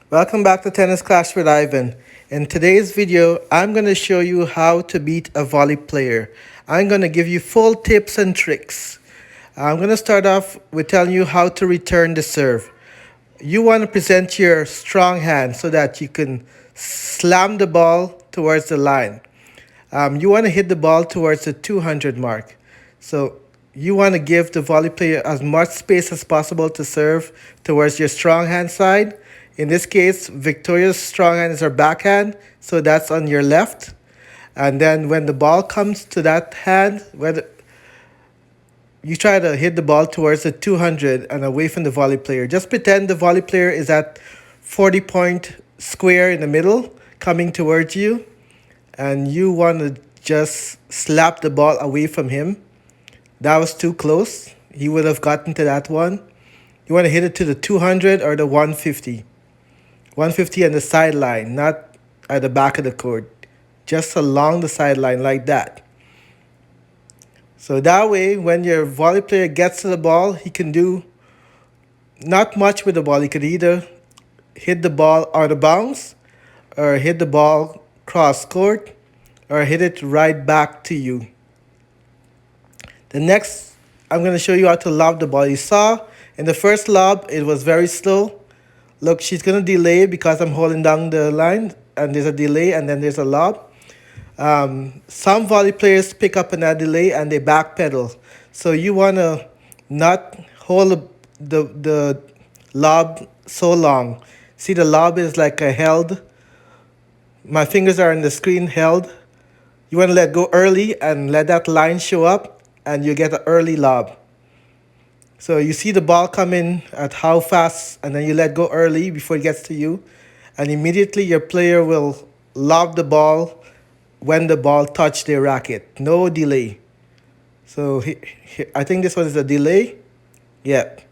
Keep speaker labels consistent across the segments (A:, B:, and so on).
A: Welcome back to Tennis Clash with Ivan. In today's video, I'm going to show you how to beat a volley player. I'm going to give you full tips and tricks. I'm going to start off with telling you how to return the serve. You want to present your strong hand so that you can slam the ball towards the line. You want to hit the ball towards the 200 mark. So you want to give the volley player as much space as possible to serve towards your strong hand side. In this case, Victoria's strong hand is her backhand, so that's on your left. And then when the ball comes to that hand, whether you try to hit the ball towards the 200 and away from the volley player. Just pretend the volley player is at 40-point square in the middle coming towards you, and you want to just slap the ball away from him. That was too close. He would have gotten to that one. You want to hit it to the 200 or the 150. 150 on the sideline, not at the back of the court. Just along the sideline like that. So that way, when your volley player gets to the ball, he can do not much with the ball. He could either hit the ball out of bounds or hit the ball cross court or hit it right back to you. The next, I'm going to show you how to lob the ball. You saw in the first lob, it was very slow. Look, she's going to delay because I'm holding down the line, and there's a delay, and then there's a lob. Some volley players pick up on that delay, and they backpedal. So you want to not hold the lob so long. See, the lob is like a held. My fingers are on the screen held. You want to let go early and let that line show up, and you get an early lob. So you see the ball come in at how fast, and then you let go early before it gets to you. And immediately your player will lob the ball when the ball touched their racket. No delay. So I think this one is a delay. Yep.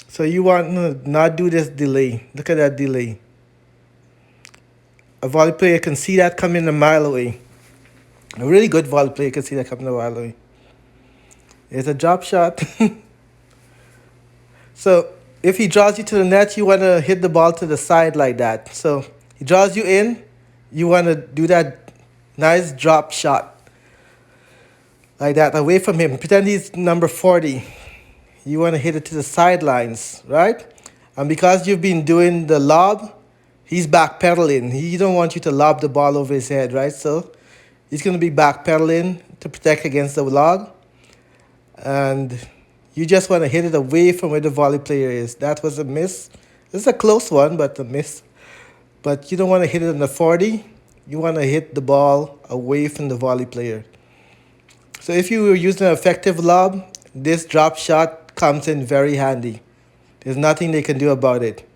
A: So you want to not do this delay. Look at that delay. A volley player can see that coming a mile away. A really good volley player can see that coming a mile away. It's a drop shot. So if he draws you to the net, you want to hit the ball to the side like that. So he draws you in, you want to do that nice drop shot like that away from him. Pretend he's number 40. You want to hit it to the sidelines, right? And because you've been doing the lob, he's backpedaling. He don't want you to lob the ball over his head, right? So he's going to be backpedaling to protect against the lob. And you just want to hit it away from where the volley player is. That was a miss. It's a close one, but a miss. But you don't want to hit it on the 40. You want to hit the ball away from the volley player. So if you were using an effective lob, this drop shot comes in very handy. There's nothing they can do about it.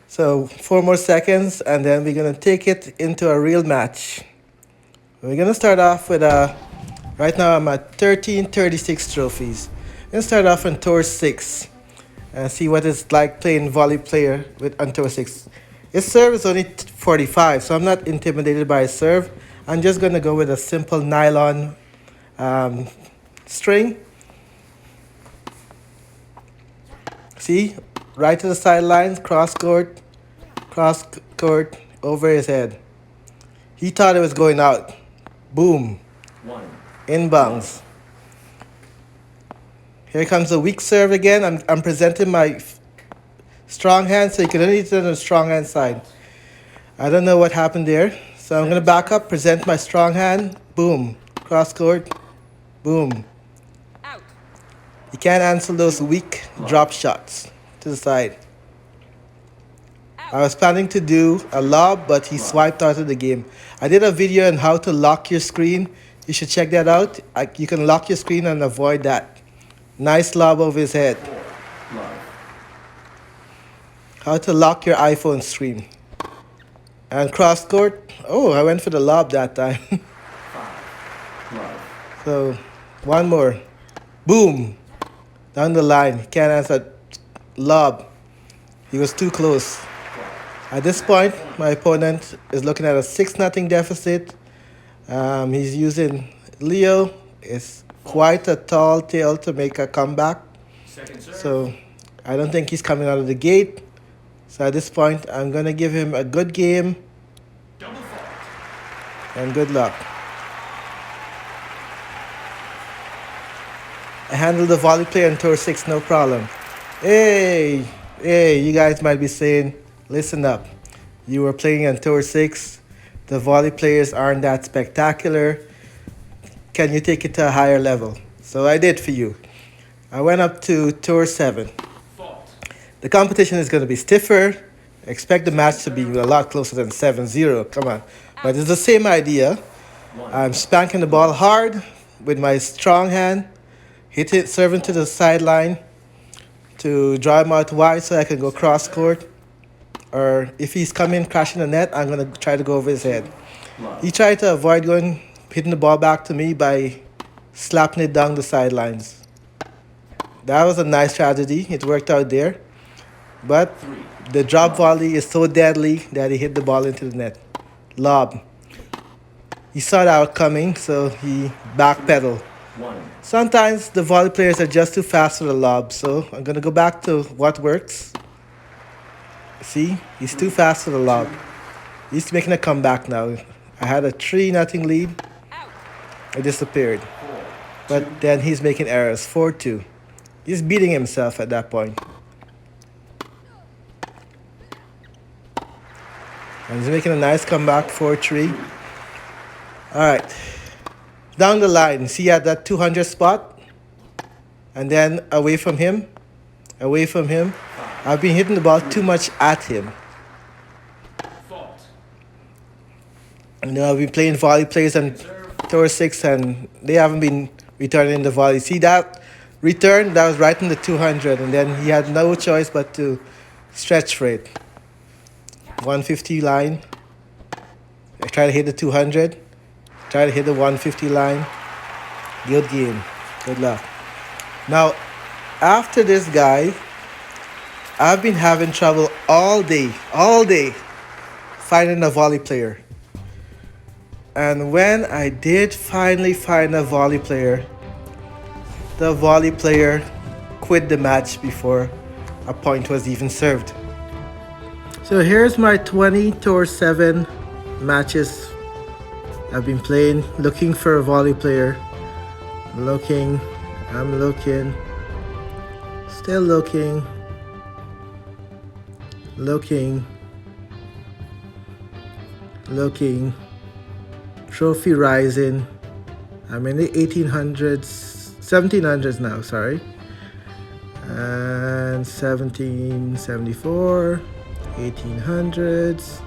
A: So 4 more seconds, and then we're going to take it into a real match. We're going to start off with a... Right now I'm at 1336 trophies. I'm going to start off on Tour 6 and see what it's like playing volley player on Tour 6. His serve is only 45, so I'm not intimidated by his serve. I'm just going to go with a simple nylon string. See, right to the sidelines, cross court, over his head. He thought it was going out. Boom. Inbounds. Here comes a weak serve again. I'm presenting my strong hand, so you can only hit it on the strong hand side. I don't know what happened there. So I'm going to back up, present my strong hand. Boom. Cross court. Boom.
B: Out.
A: You can't answer those weak drop shots to the side. I was planning to do a lob, but he swiped out of the game. I did a video on how to lock your screen. You should check that out. You can lock your screen and avoid that. Nice lob over his head. How to lock your iPhone screen. And cross court. Oh, I went for the lob that time. So, one more. Boom. Down the line. He can't answer lob. He was too close. At this point, my opponent is looking at a 6-0 deficit. He's using Leo. It's quite a tall tale to make a comeback. So I don't think he's coming out of the gate. So at this point, I'm going to give him a good game and good luck. I handled the volley player in tour 6, no problem. Hey, you guys might be saying, listen up. You were playing on tour 6. The volley players aren't that spectacular. Can you take it to a higher level? So I did for you. I went up to tour 7. The competition is going to be stiffer. Expect the match to be a lot closer than 7-0. Come on. But it's the same idea. I'm spanking the ball hard with my strong hand. Hit it, serving to the sideline to draw him out wide so I can go cross court. Or if he's coming crashing the net, I'm going to try to go over his head. He tried to avoid hitting the ball back to me by slapping it down the sidelines. That was a nice strategy. It worked out there. But the drop volley is so deadly that he hit the ball into the net. Lobe. He saw that coming, so he backpedaled. Sometimes the volley players are just too fast for the lob, so I'm going to go back to what works. See, he's too fast for the lob. He's making a comeback now. I had a 3-0 lead. It disappeared. But then he's making errors. 4-2. He's beating himself at that point. And he's making a nice comeback. 4-3. All right. Down the line, see at that 200 spot? And then away from him. Away from him. I've been hitting the ball too much at him. You know, I've been playing volley plays on tour 6 and they haven't been returning the volley. See that return? That was right in the 200 and then he had no choice but to stretch for it. 150 line. I try to hit the 200. Try to hit the 150 line. Good game. Good luck. Now, after this guy, I've been having trouble all day, finding a volley player. And when I did finally find a volley player, the volley player quit the match before a point was even served. So here's my 20 tour 7 matches I've been playing, looking for a volley player. I'm looking, still looking, trophy rising. I'm in the 1800s, 1700s now, sorry. And 1774, 1800s.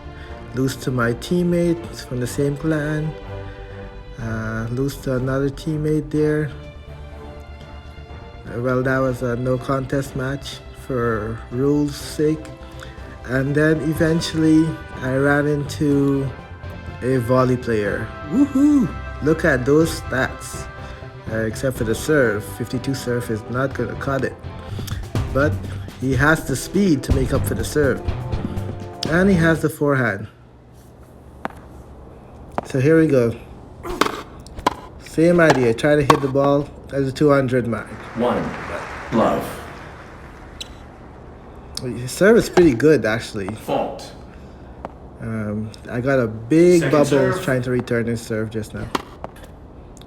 A: Lose to my teammates from the same clan. Lose to another teammate there. Well, that was a no contest match for rules' sake. And then eventually I ran into a volley player. Woohoo! Look at those stats. Except for the serve. 52 serve is not going to cut it. But he has the speed to make up for the serve. And he has the forehand. So here we go. Same idea. Try to hit the ball at the 200 mark.
B: 1 love.
A: His serve is pretty good, actually.
B: Fault.
A: I got a big
B: Second
A: bubble
B: serve.
A: trying to return his serve just now.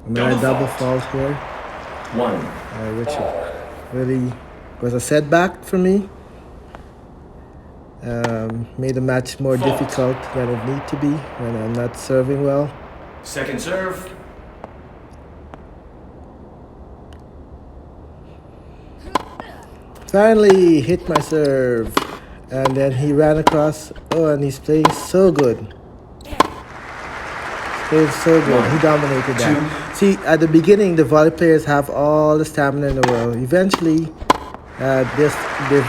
A: I made a
B: Double
A: double
B: fault.
A: fault here,
B: 1
A: which really was a setback for me. Made the match more
B: Fault.
A: difficult than it need to be when I'm not serving well.
B: second serve.
A: Finally hit my serve, and then he ran across. Oh, and he's playing so good. Playing so good. He dominated that. See, at the beginning, the volley players have all the stamina in the world. Eventually, their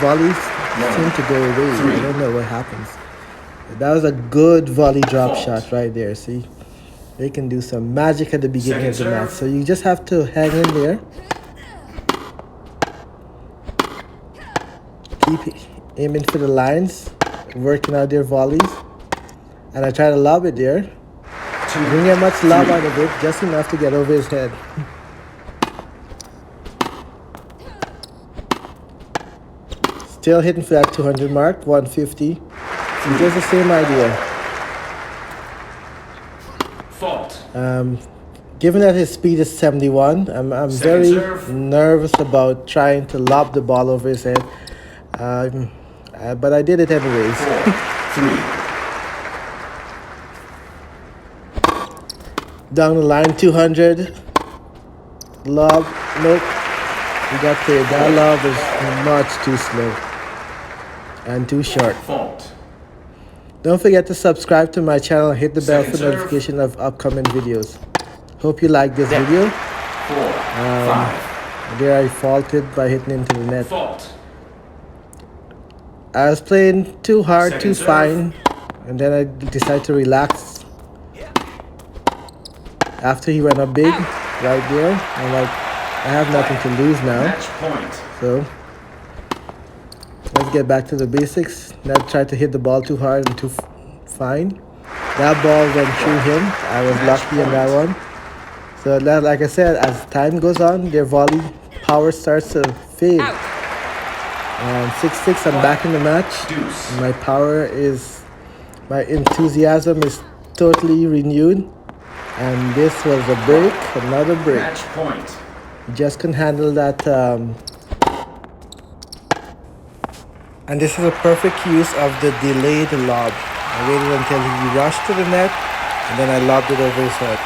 A: volleys seem to go away. I don't know what happens. That was a good volley drop shot right there. See, they can do some magic at the beginning of the match. So you just have to hang in there. Keep aiming for the lines, working out their volleys. And I try to lob it there. Didn't get much lob out of it, just enough to get over his head. still hitting for that 200 mark, 150. So just the same idea.
B: Fault.
A: Given that his speed is 71, I'm very nervous about trying to lob the ball over his head. But I did it anyways.
B: 3.
A: Down the line, 200. Lob, nope. We got cleared. That lob is much too slow and too short.
B: Fault.
A: Don't forget to subscribe to my channel and hit the bell
B: Second
A: for
B: serve.
A: notification of upcoming videos. Hope you like this video.
B: 4. 5.
A: There I faulted by hitting into the net.
B: Fault.
A: I was playing too hard,
B: Second
A: too
B: serve.
A: fine, and then I decided to relax. After he went up big, right there, I'm like, I have nothing to lose now.
B: Match point.
A: So let's get back to the basics. Not try to hit the ball too hard and too fine. That ball went through him. I was lucky in that one. So that, like I said, as time goes on, their volley power starts to fade. And 6-6, I'm back in the match.
B: Deuce.
A: My power is, my enthusiasm is totally renewed. And this was a break, another break.
B: Match point.
A: Just couldn't handle that. And this is a perfect use of the delayed lob. I waited until he rushed to the net, and then I lobbed it over his head.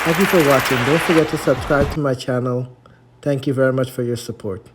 A: Thank you for watching. Don't forget to subscribe to my channel. Thank you very much for your support.